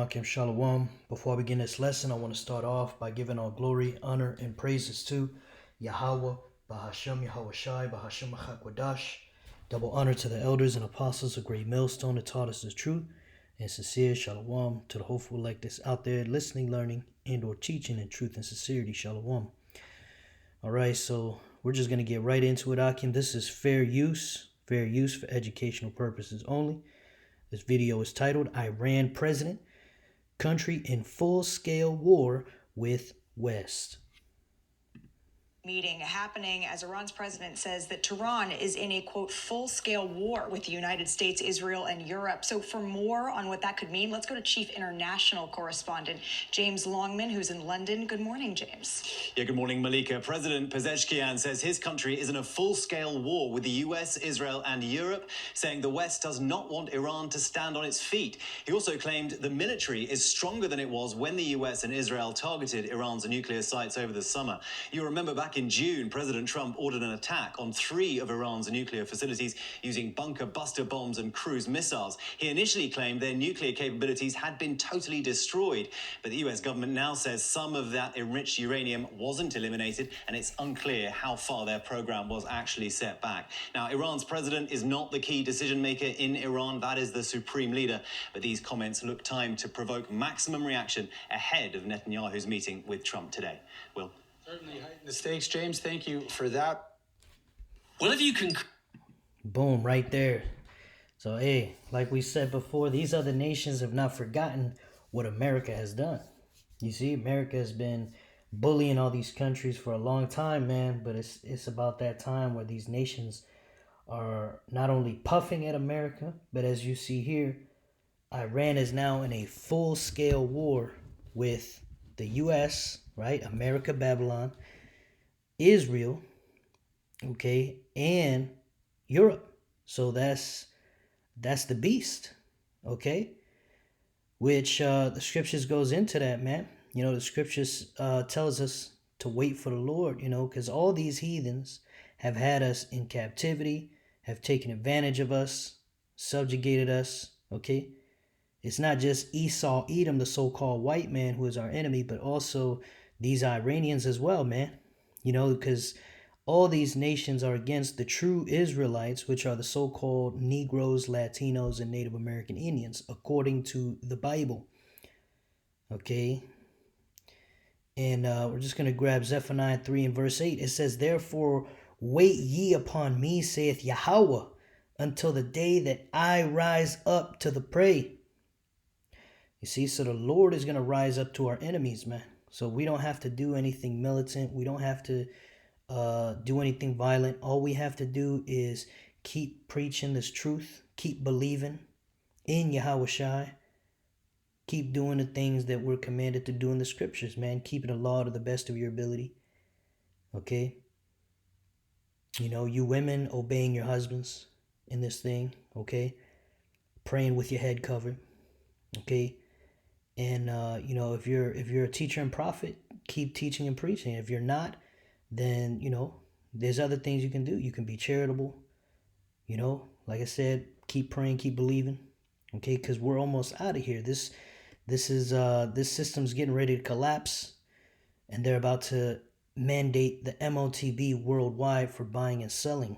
Akim Shalom. Before I begin this lesson, I want to start off by giving all glory, honor, and praises to Yahweh, Bahashem Yahweh Shai, Bahashem Achakwadash. Double honor to the elders and apostles of Great Millstone that taught us the truth. And sincere Shalom to the hopeful like this out there listening, learning, and or teaching in truth and sincerity. Shalom. Alright, so we're just going to get right into it, Akim. This is fair use for educational purposes only. This video is titled, Iran President, Country in Full-Scale War with West. Meeting happening as Iran's president says that Tehran is in a, quote, full-scale war with the United States, Israel, and Europe. So for more on what that could mean, let's go to Chief International Correspondent James Longman, who's in London. Good morning, James. Yeah, good morning, Malika. President Pezeshkian says his country is in a full-scale war with the US, Israel, and Europe, saying the West does not want Iran to stand on its feet. He also claimed the military is stronger than it was when the US and Israel targeted Iran's nuclear sites over the summer. You remember back in June, President Trump ordered an attack on 3 of Iran's nuclear facilities using bunker buster bombs and cruise missiles. He initially claimed their nuclear capabilities had been totally destroyed, but the US government now says some of that enriched uranium wasn't eliminated, and it's unclear how far their program was actually set back. Now, Iran's president is not the key decision maker in Iran. That is the supreme leader. But these comments look timed to provoke maximum reaction ahead of Netanyahu's meeting with Trump today. Will? Certainly heighten the stakes. James, thank you for that. Well, if you can... Boom, right there. So, hey, like we said before, these other nations have not forgotten what America has done. You see, America has been bullying all these countries for a long time, man. But it's about that time where these nations are not only puffing at America, but as you see here, Iran is now in a full-scale war with the U.S., right? America, Babylon, Israel, okay, and Europe. So that's the beast, okay? Which the scriptures goes into that, man. You know, the scriptures tells us to wait for the Lord, you know, because all these heathens have had us in captivity, have taken advantage of us, subjugated us, okay? It's not just Esau, Edom, the so-called white man who is our enemy, but also these Iranians as well, man. You know, because all these nations are against the true Israelites, which are the so-called Negroes, Latinos, and Native American Indians, according to the Bible. Okay? And we're just going to grab Zephaniah 3 and verse 8. It says, Therefore, wait ye upon me, saith Yahweh, until the day that I rise up to the prey. You see, so the Lord is going to rise up to our enemies, man. So we don't have to do anything militant. We don't have to do anything violent. All we have to do is keep preaching this truth. Keep believing in Yahweh Shai. Keep doing the things that we're commanded to do in the scriptures, man. Keeping the law to the best of your ability. Okay? You know, you women obeying your husbands in this thing. Okay? Praying with your head covered. Okay? And, you know, if you're a teacher and prophet, keep teaching and preaching. If you're not, then, you know, there's other things you can do. You can be charitable. You know, like I said, keep praying, keep believing. Okay, because we're almost out of here. This system's getting ready to collapse. And they're about to mandate the MOTB worldwide for buying and selling.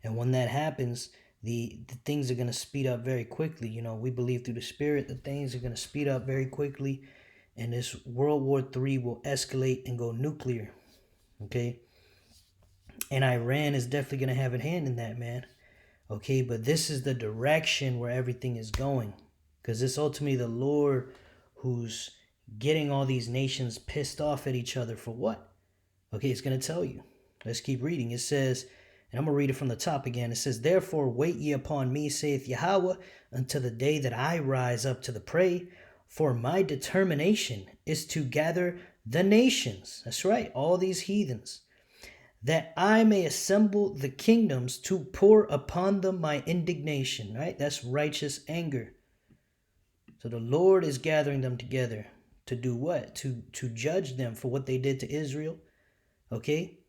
And when that happens, the things are going to speed up very quickly. You know, we believe through the Spirit that things are going to speed up very quickly. And this World War III will escalate and go nuclear. Okay? And Iran is definitely going to have a hand in that, man. Okay? But this is the direction where everything is going. Because it's ultimately the Lord who's getting all these nations pissed off at each other for what? Okay, it's going to tell you. Let's keep reading. It says... And I'm going to read it from the top again. It says, Therefore wait ye upon me, saith Yahweh, until the day that I rise up to the prey. For my determination is to gather the nations. That's right, all these heathens. That I may assemble the kingdoms to pour upon them my indignation. Right? That's righteous anger. So the Lord is gathering them together to do what? To judge them for what they did to Israel. Okay?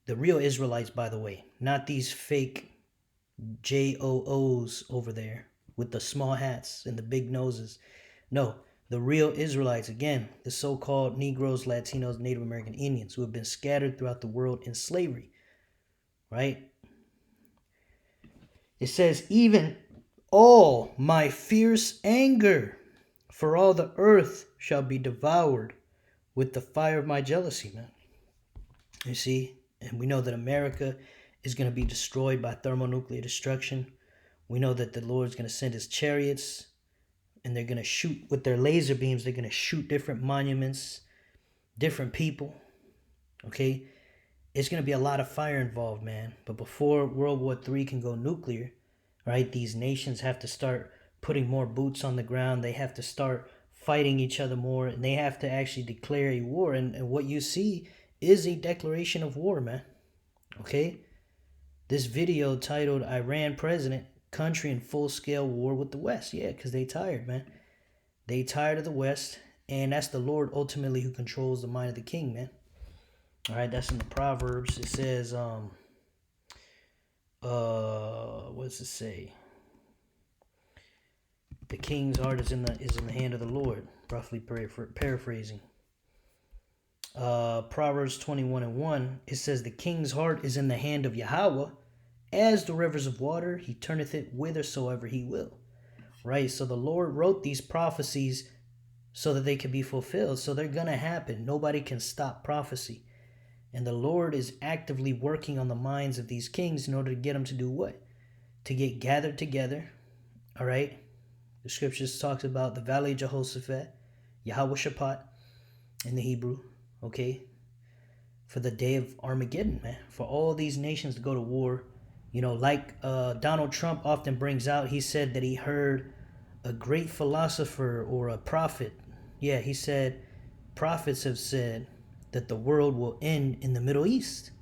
The real Israelites, by the way, not these fake JOOs over there with the small hats and the big noses. No, the real Israelites, again, the so-called Negroes, Latinos, Native American Indians who have been scattered throughout the world in slavery, right? It says, even all my fierce anger for all the earth shall be devoured with the fire of my jealousy, man. You see? And we know that America is going to be destroyed by thermonuclear destruction. We know that the Lord's going to send his chariots, and they're going to shoot with their laser beams. They're going to shoot different monuments, different people. Okay? It's going to be a lot of fire involved, man. But before World War III can go nuclear, right, these nations have to start putting more boots on the ground. They have to start fighting each other more, and they have to actually declare a war. And what you see is a declaration of war, man. Okay? This video titled, Iran President, Country in Full-Scale War with the West. Yeah, because they tired, man. They tired of the West, and that's the Lord ultimately who controls the mind of the king, man. All right, that's in the Proverbs. It says, what does it say? The king's heart is in the hand of the Lord. Roughly paraphrasing. Proverbs 21:1. It says, the king's heart is in the hand of Yahweh, as the rivers of water. He turneth it whithersoever he will. Right. So the Lord wrote these prophecies so that they could be fulfilled. So they're gonna happen. Nobody can stop prophecy. And the Lord is actively working on the minds of these kings in order to get them to do what? To get gathered together. All right. The scriptures talks about the valley of Jehoshaphat, Yahweh Shaphat in the Hebrew. Okay. For the day of Armageddon, man. For all these nations to go to war. You know, like Donald Trump often brings out, he said that he heard a great philosopher or a prophet. Yeah, he said, prophets have said that the world will end in the Middle East.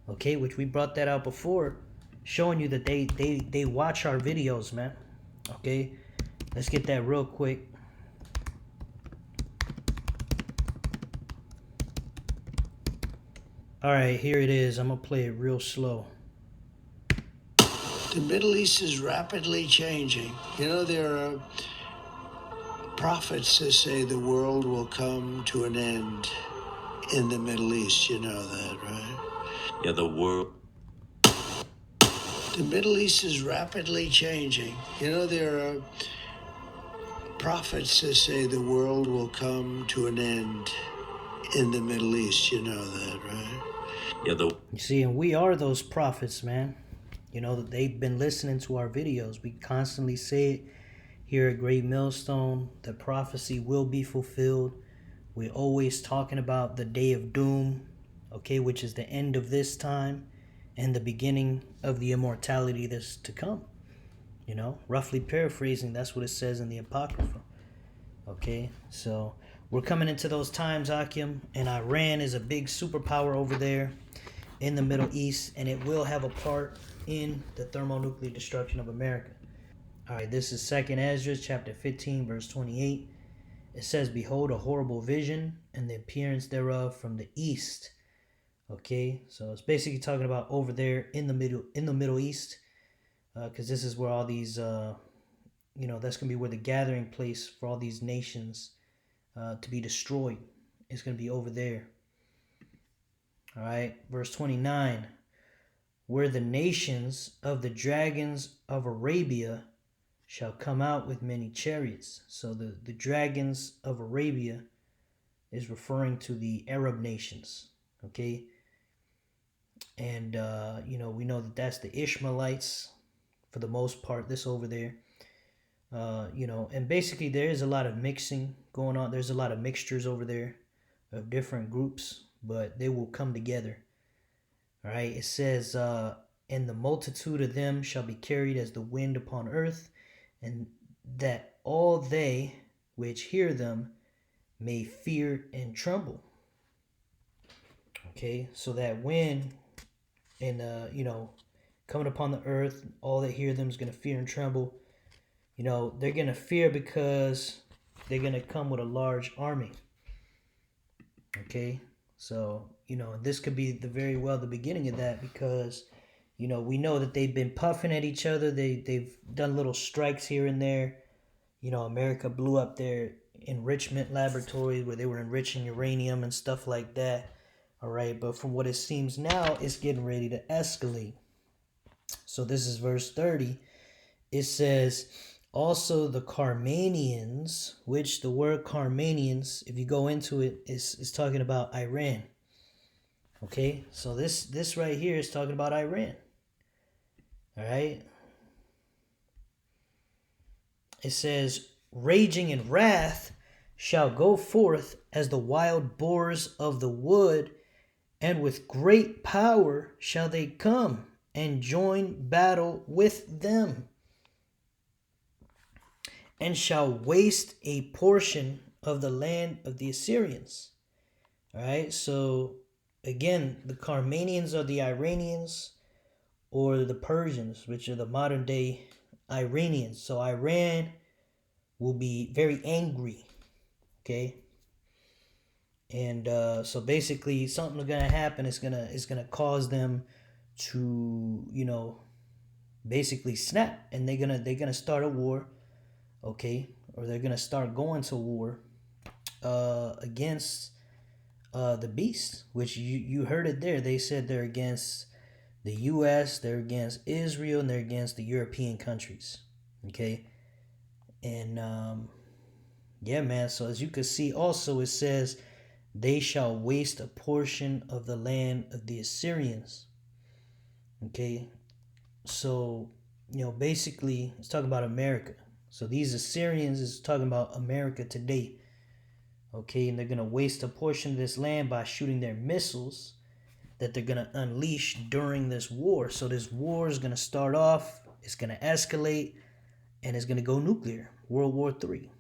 Okay, which we brought that out before, showing you that they watch our videos, man. Okay, let's get that real quick. All right, here it is. I'm gonna play it real slow. The Middle East is rapidly changing. You know, there are prophets that say the world will come to an end in the Middle East. You know that, right? Yeah, the world. The Middle East is rapidly changing. You know, there are prophets that say the world will come to an end in the Middle East. You know that, right? Yeah, You see, and we are those prophets, man. You know, they've been listening to our videos. We constantly say it here at Great Millstone. The prophecy will be fulfilled. We're always talking about the day of doom, okay, which is the end of this time and the beginning of the immortality that's to come. You know, roughly paraphrasing, that's what it says in the Apocrypha. Okay, so we're coming into those times, Akim, and Iran is a big superpower over there in the Middle East, and it will have a part in the thermonuclear destruction of America. All right, this is 2nd Ezra, chapter 15, verse 28. It says, behold, a horrible vision, and the appearance thereof from the east. Okay, so it's basically talking about over there in the Middle East, because this is where all these, you know, that's gonna be where the gathering place for all these nations to be destroyed. It's gonna be over there. All right, verse 29. Where the nations of the dragons of Arabia shall come out with many chariots. So the dragons of Arabia is referring to the Arab nations, okay? And, you know, we know that that's the Ishmaelites for the most part, this over there. You know, and basically there is a lot of mixing going on. There's a lot of mixtures over there of different groups, but they will come together. All right, it says, and the multitude of them shall be carried as the wind upon earth, and that all they which hear them may fear and tremble. Okay, so that wind and, you know, coming upon the earth, all that hear them is going to fear and tremble. You know, they're going to fear because they're going to come with a large army. Okay, so, you know, this could be very well the beginning of that, because You know, we know that they've been puffing at each other. They've done little strikes here and there. You know, America blew up their enrichment laboratories where they were enriching uranium and stuff like that. All right, but from what it seems now, it's getting ready to escalate. So this is verse 30. It says, also the Carmanians, which the word Carmanians, if you go into it, is talking about Iran. Okay, so this right here is talking about Iran. All right. It says, raging in wrath shall go forth as the wild boars of the wood, and with great power shall they come and join battle with them, and shall waste a portion of the land of the Assyrians. All right, so again, the Carmanians are the Iranians, or the Persians, which are the modern day Iranians. So Iran will be very angry, okay? And so basically, something's gonna happen. It's gonna cause them to, you know, basically snap, and they're gonna start a war, okay? Or they're gonna start going to war against the beast, which you heard it there. They said they're against the U.S., they're against Israel, and they're against the European countries, okay? And yeah, man, so as you can see also, it says they shall waste a portion of the land of the Assyrians, okay? So, you know, basically it's talking about America. So these Assyrians is talking about America today, okay? And they're going to waste a portion of this land by shooting their missiles that they're going to unleash during this war. So this war is going to start off, it's going to escalate, and it's going to go nuclear. World War III.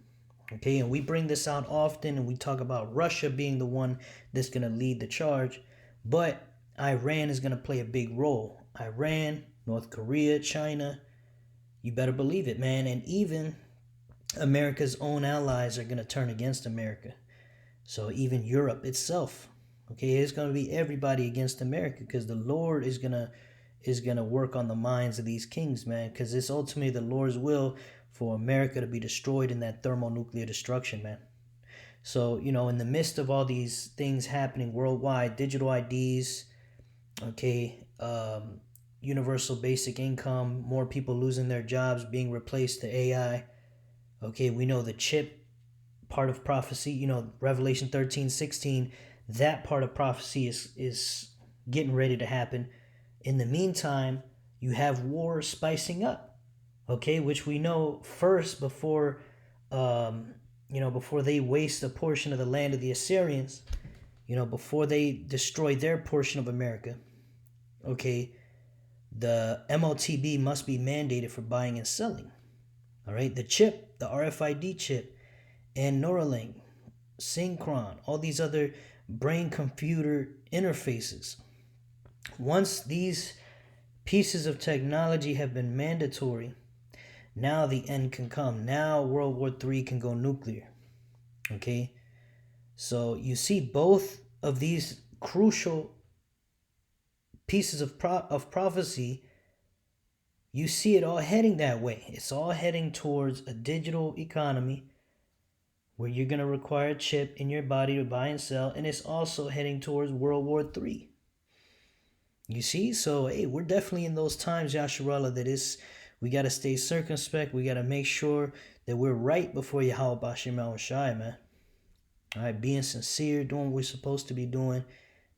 Okay, and we bring this out often, and we talk about Russia being the one that's going to lead the charge. But Iran is going to play a big role. Iran, North Korea, China, you better believe it, man. And even America's own allies are going to turn against America. So even Europe itself. Okay, it's going to be everybody against America, because the Lord is gonna work on the minds of these kings, man, because it's ultimately the Lord's will for America to be destroyed in that thermonuclear destruction, man. So, you know, in the midst of all these things happening worldwide, digital IDs, okay, universal basic income, more people losing their jobs, being replaced to AI. Okay, we know the chip part of prophecy, you know, Revelation 13:16, that part of prophecy is getting ready to happen. In the meantime, you have war spicing up, okay, which we know first before, before they waste a portion of the land of the Assyrians, you know, before they destroy their portion of America, okay, the MOTB must be mandated for buying and selling, all right, the chip, the RFID chip, and Neuralink, Synchron, all these other brain-computer interfaces. Once these pieces of technology have been mandatory, now the end can come. Now World War III can go nuclear. Okay? So you see both of these crucial pieces of prophecy, you see it all heading that way. It's all heading towards a digital economy where you're going to require a chip in your body to buy and sell, and it's also heading towards World War III. You see? So, hey, we're definitely in those times, Yasharallah, that we got to stay circumspect. We got to make sure that we're right before Yahweh Bashir Shai, man. All right, being sincere, doing what we're supposed to be doing,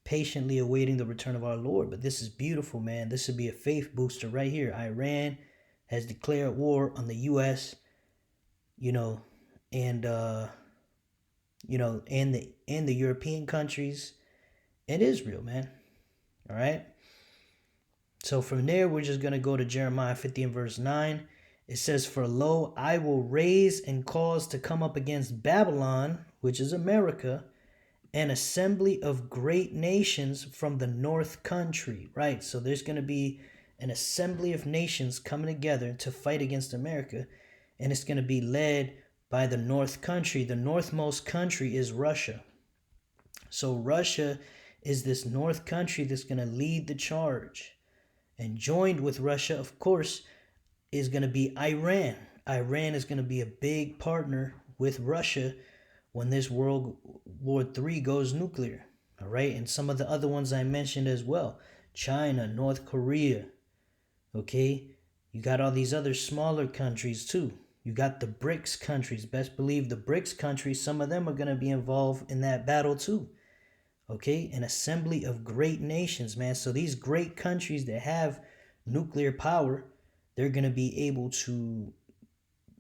patiently awaiting the return of our Lord. But this is beautiful, man. This would be a faith booster right here. Iran has declared war on the U.S., and the European countries and Israel, man. All right. So from there, we're just going to go to Jeremiah 50 and verse 9. It says, for lo, I will raise and cause to come up against Babylon, which is America, an assembly of great nations from the north country. Right. So there's going to be an assembly of nations coming together to fight against America. And it's going to be led by the north country. The northmost country is Russia. So Russia is this north country that's going to lead the charge. And joined with Russia, of course, is going to be Iran. Iran is going to be a big partner with Russia when this World War III goes nuclear. All right. And some of the other ones I mentioned as well. China, North Korea. Okay. You got all these other smaller countries too. You got the BRICS countries. Best believe the BRICS countries, some of them are going to be involved in that battle too. Okay, an assembly of great nations, man. So these great countries that have nuclear power, they're going to be able to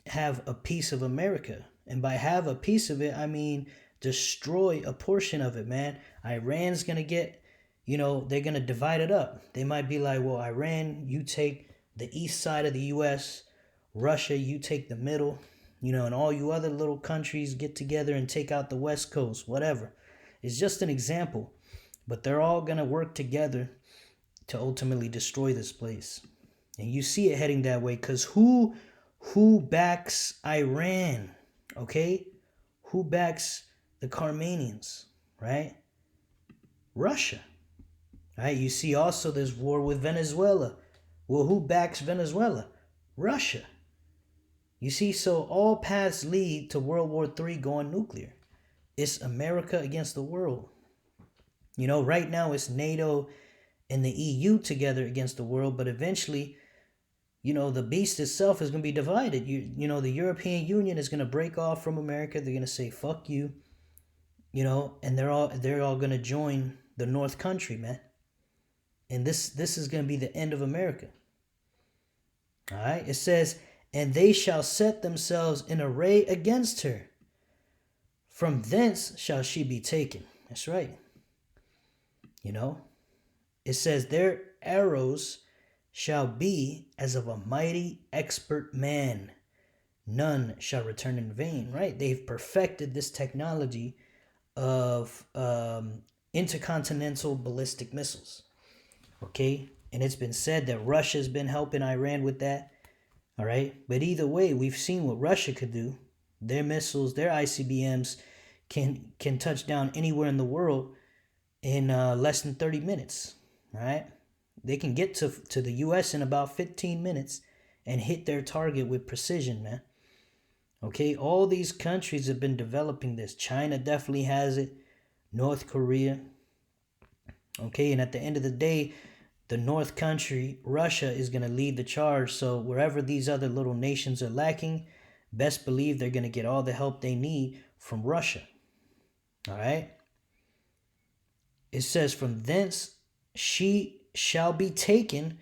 have a piece of America. And by have a piece of it, I mean destroy a portion of it, man. Iran's going to get, they're going to divide it up. They might be like, well, Iran, you take the east side of the U.S., Russia, you take the middle, and all you other little countries get together and take out the West Coast, whatever. It's just an example, but they're all going to work together to ultimately destroy this place. And you see it heading that way because who backs Iran, okay? Who backs the Khameneans, right? Russia, right? You see also this war with Venezuela. Well, who backs Venezuela? Russia. You see, so all paths lead to World War III going nuclear. It's America against the world. Right now it's NATO and the EU together against the world, but eventually, the beast itself is going to be divided. The European Union is going to break off from America. They're going to say, fuck you, and they're all going to join the North Country, man. And this is going to be the end of America. All right. It says, and they shall set themselves in array against her. From thence shall she be taken. That's right. It says their arrows shall be as of a mighty expert man. None shall return in vain, right? They've perfected this technology of intercontinental ballistic missiles. Okay? And it's been said that Russia's been helping Iran with that. All right? But either way, we've seen what Russia could do. Their missiles, their ICBMs can touch down anywhere in the world in less than 30 minutes. All right? They can get to the U.S. in about 15 minutes and hit their target with precision, man. Okay? All these countries have been developing this. China definitely has it. North Korea. Okay? And at the end of the day, the North Country, Russia, is going to lead the charge. So wherever these other little nations are lacking, best believe they're going to get all the help they need from Russia. All right. It says, from thence she shall be taken,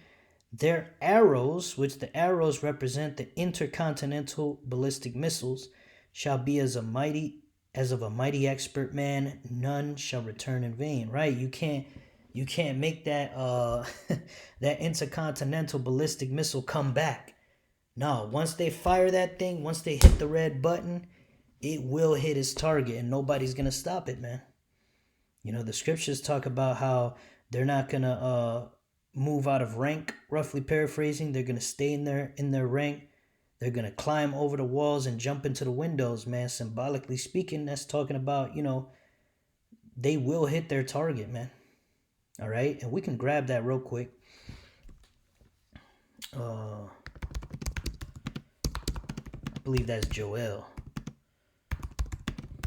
their arrows, which the arrows represent the intercontinental ballistic missiles, shall be as of a mighty expert man. None shall return in vain. Right? You can't make that that intercontinental ballistic missile come back. No, once they fire that thing, once they hit the red button, it will hit its target and nobody's going to stop it, man. The scriptures talk about how they're not going to move out of rank, roughly paraphrasing. They're going to stay in their rank. They're going to climb over the walls and jump into the windows, man. Symbolically speaking, that's talking about, they will hit their target, man. All right? And we can grab that real quick. I believe that's Joel.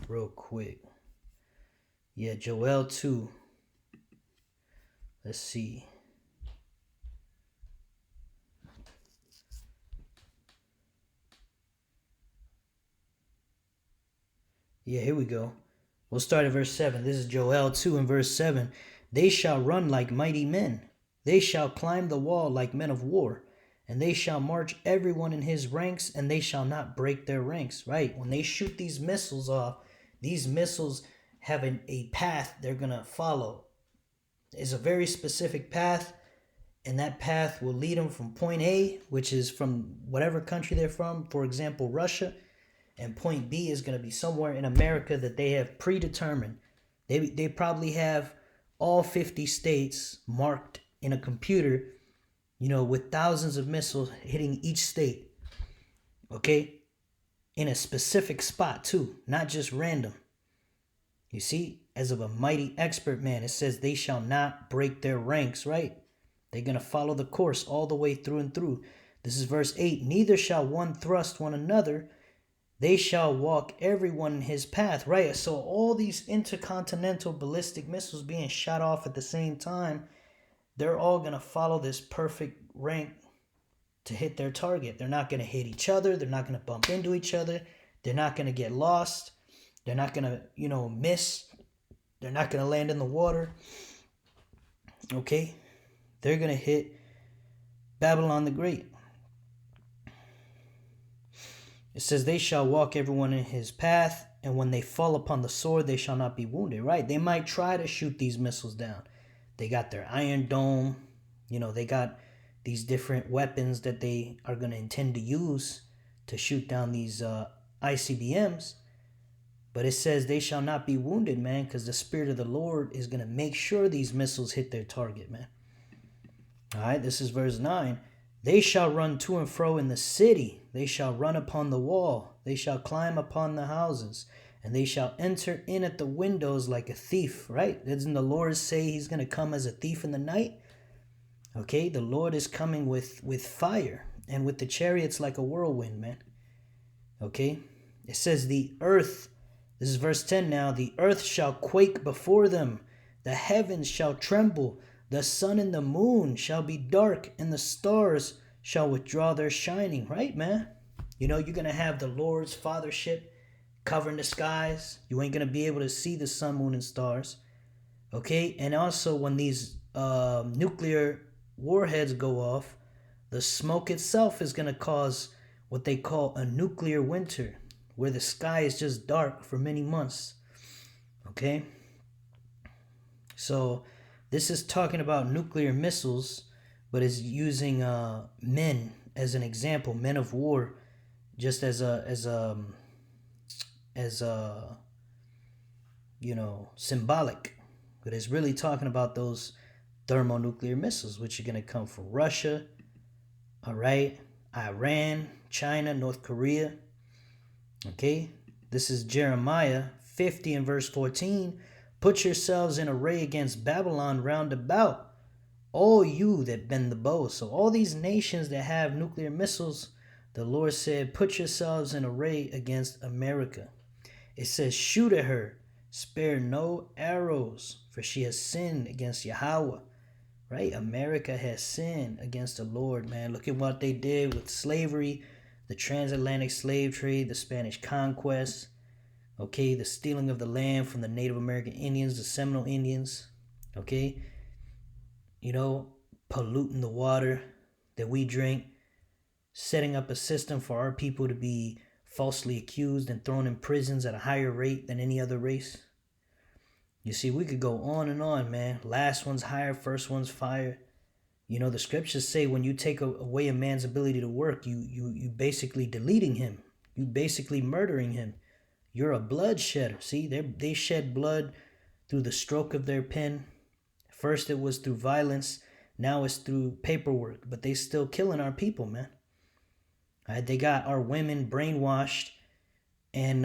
Real quick. Yeah, Joel 2. Let's see. Yeah, here we go. We'll start at verse 7. This is Joel 2 and verse 7. They shall run like mighty men. They shall climb the wall like men of war. And they shall march everyone in his ranks, and they shall not break their ranks. Right? When they shoot these missiles off, these missiles have a path they're going to follow. It's a very specific path, and that path will lead them from point A, which is from whatever country they're from, for example, Russia, and point B is going to be somewhere in America that they have predetermined. They probably have all 50 states marked in a computer, with thousands of missiles hitting each state, okay? In a specific spot too, not just random. You see, as of a mighty expert man, it says they shall not break their ranks, right? They're going to follow the course all the way through and through. This is verse 8. Neither shall one thrust one another. They shall walk everyone in his path. Right? So all these intercontinental ballistic missiles being shot off at the same time, they're all going to follow this perfect rank to hit their target. They're not going to hit each other. They're not going to bump into each other. They're not going to get lost. They're not going to, miss. They're not going to land in the water. Okay? They're going to hit Babylon the Great. It says, they shall walk everyone in his path, and when they fall upon the sword, they shall not be wounded. Right? They might try to shoot these missiles down. They got their Iron Dome. They got these different weapons that they are going to intend to use to shoot down these ICBMs. But it says they shall not be wounded, man, because the Spirit of the Lord is going to make sure these missiles hit their target, man. All right, this is verse 9. They shall run to and fro in the city. They shall run upon the wall. They shall climb upon the houses. And they shall enter in at the windows like a thief, right? Doesn't the Lord say he's going to come as a thief in the night? Okay, the Lord is coming with fire and with the chariots like a whirlwind, man. Okay, it says the earth, this is verse 10 now, the earth shall quake before them, the heavens shall tremble, the sun and the moon shall be dark, and the stars shall withdraw their shining, right, man? You're going to have the Lord's fathership covering the skies. You ain't going to be able to see the sun, moon, and stars. Okay, and also when these nuclear warheads go off, the smoke itself is going to cause what they call a nuclear winter, where the sky is just dark for many months. Okay? So this is talking about nuclear missiles, but is using men as an example, men of war, just as symbolic. But it's really talking about those thermonuclear missiles, which are going to come from Russia, all right, Iran, China, North Korea. Okay, this is Jeremiah 50 and verse 14. Put yourselves in array against Babylon round about, all you that bend the bow. So all these nations that have nuclear missiles, the Lord said, put yourselves in array against America. It says, shoot at her, spare no arrows, for she has sinned against Yahweh. Right? America has sinned against the Lord, man. Look at what they did with slavery, the transatlantic slave trade, the Spanish conquest, okay, the stealing of the land from the Native American Indians, the Seminole Indians, okay, polluting the water that we drink, setting up a system for our people to be falsely accused and thrown in prisons at a higher rate than any other race. You see, we could go on and on, man. Last one's higher, first one's fire. The scriptures say when you take away a man's ability to work, you basically deleting him. You basically murdering him. You're a bloodshedder. See, they shed blood through the stroke of their pen. First it was through violence. Now it's through paperwork. But they still killing our people, man. All right, they got our women brainwashed. And,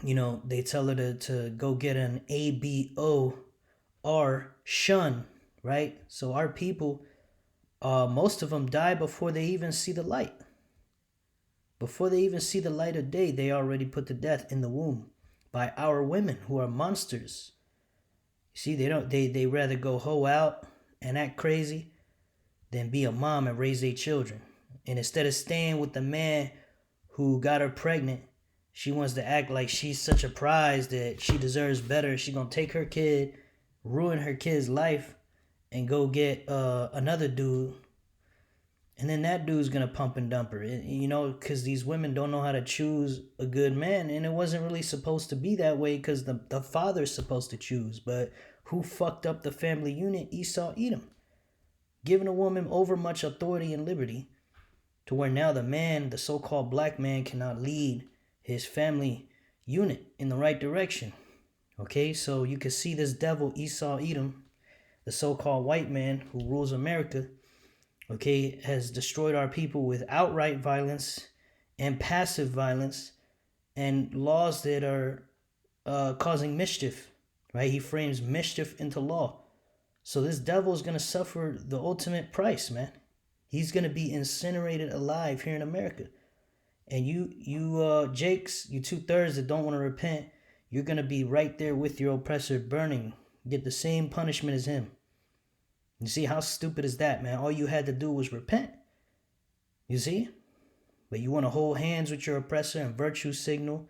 they tell her to go get an ABOR shun, right? So our people, most of them die before they even see the light. Before they even see the light of day, they already put to death in the womb by our women who are monsters. You see, they rather go hoe out and act crazy than be a mom and raise their children. And instead of staying with the man who got her pregnant, she wants to act like she's such a prize that she deserves better. She's going to take her kid, ruin her kid's life, and go get another dude. And then that dude's going to pump and dump her, because these women don't know how to choose a good man. And it wasn't really supposed to be that way because the father's supposed to choose. But who fucked up the family unit? Esau, Edom. Giving a woman over much authority and liberty to where now the man, the so-called black man, cannot lead his family unit in the right direction. Okay, so you can see this devil, Esau, Edom, the so-called white man who rules America, okay, has destroyed our people with outright violence and passive violence and laws that are causing mischief, right? He frames mischief into law. So this devil is going to suffer the ultimate price, man. He's going to be incinerated alive here in America. And you Jakes, you 2/3 that don't want to repent, you're going to be right there with your oppressor burning. Get the same punishment as him. You see, how stupid is that, man? All you had to do was repent. You see? But you want to hold hands with your oppressor and virtue signal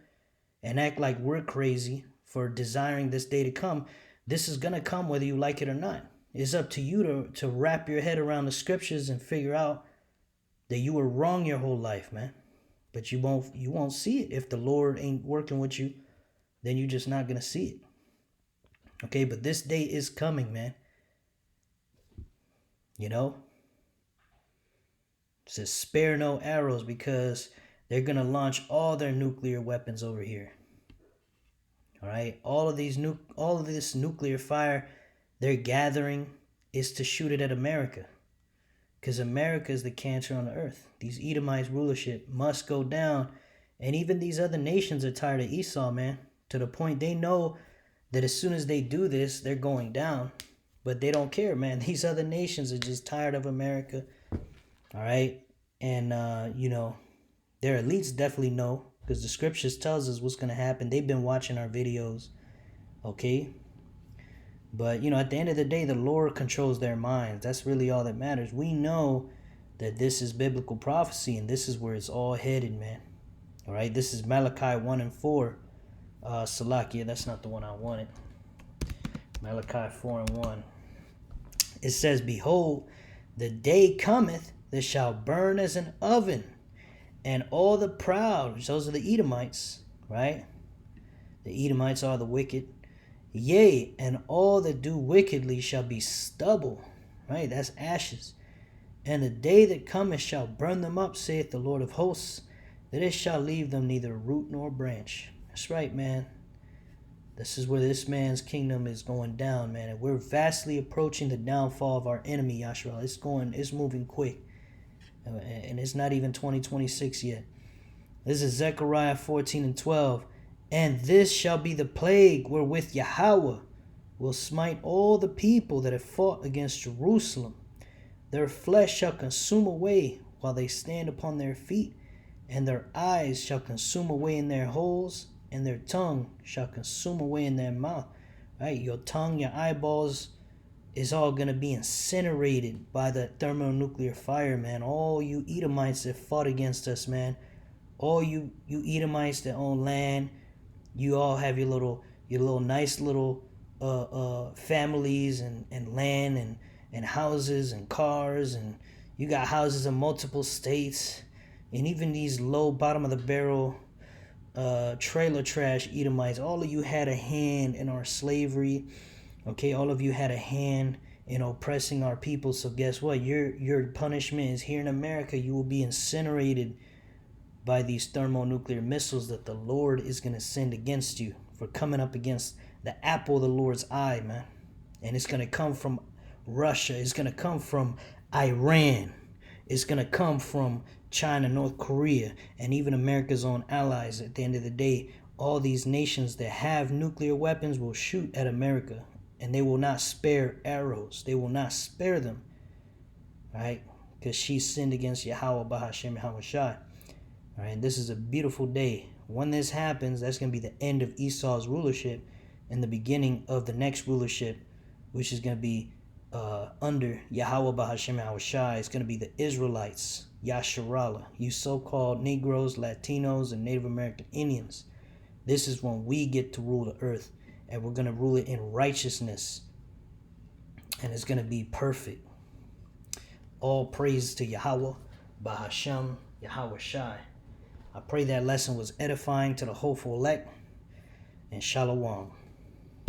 and act like we're crazy for desiring this day to come. This is going to come whether you like it or not. It's up to you to wrap your head around the scriptures and figure out that you were wrong your whole life, man. But you won't see it. If the Lord ain't working with you, then you're just not going to see it. Okay, but this day is coming, man. You know? It says spare no arrows, because they're going to launch all their nuclear weapons over here. All right? All of this nuclear fire they're gathering is to shoot it at America. Because America is the cancer on the earth. These Edomites' rulership must go down. And even these other nations are tired of Esau, man. To the point they know that as soon as they do this, they're going down. But they don't care, man. These other nations are just tired of America. All right? And, their elites definitely know. Because the scriptures tells us what's going to happen. They've been watching our videos. Okay? But, at the end of the day, the Lord controls their minds. That's really all that matters. We know that this is biblical prophecy, and this is where it's all headed, man. All right, this is Malachi 1 and 4. Salakia, that's not the one I wanted. Malachi 4 and 1. It says, behold, the day cometh that shall burn as an oven, and all the proud, those are the Edomites, right? The Edomites are the wicked. Yea, and all that do wickedly shall be stubble. Right? That's ashes. And the day that cometh shall burn them up, saith the Lord of hosts, that it shall leave them neither root nor branch. That's right, man. This is where this man's kingdom is going down, man. And we're vastly approaching the downfall of our enemy, Yashua. It's moving quick. And it's not even 2026 yet. This is Zechariah 14 and 12. And this shall be the plague wherewith Yahweh will smite all the people that have fought against Jerusalem. Their flesh shall consume away while they stand upon their feet, and their eyes shall consume away in their holes, and their tongue shall consume away in their mouth. Right? Your tongue, your eyeballs is all going to be incinerated by the thermonuclear fire, man. All you Edomites that fought against us, man. All you Edomites that own land. You all have your little nice little families and land and houses and cars, and you got houses in multiple states, and even these low bottom of the barrel trailer trash Edomites. All of you had a hand in our slavery. Okay, all of you had a hand in oppressing our people. So guess what? Your punishment is here in America. You will be incinerated by these thermonuclear missiles that the Lord is going to send against you for coming up against the apple of the Lord's eye, man. And it's going to come from Russia. It's going to come from Iran. It's going to come from China, North Korea, and even America's own allies. At the end of the day, all these nations that have nuclear weapons will shoot at America, and they will not spare arrows. They will not spare them, right? Because she sinned against Yahweh Bahashem Yahweh Shai. All right, this is a beautiful day. When this happens, that's going to be the end of Esau's rulership and the beginning of the next rulership, which is going to be under Yahweh Bahashem Yahweh Shai. It's going to be the Israelites, Yasharallah, you so-called Negroes, Latinos, and Native American Indians. This is when we get to rule the earth, and we're going to rule it in righteousness, and it's going to be perfect. All praise to Yahweh Bahashem Yahweh Shai. I pray that lesson was edifying to the hopeful elect, and shalom.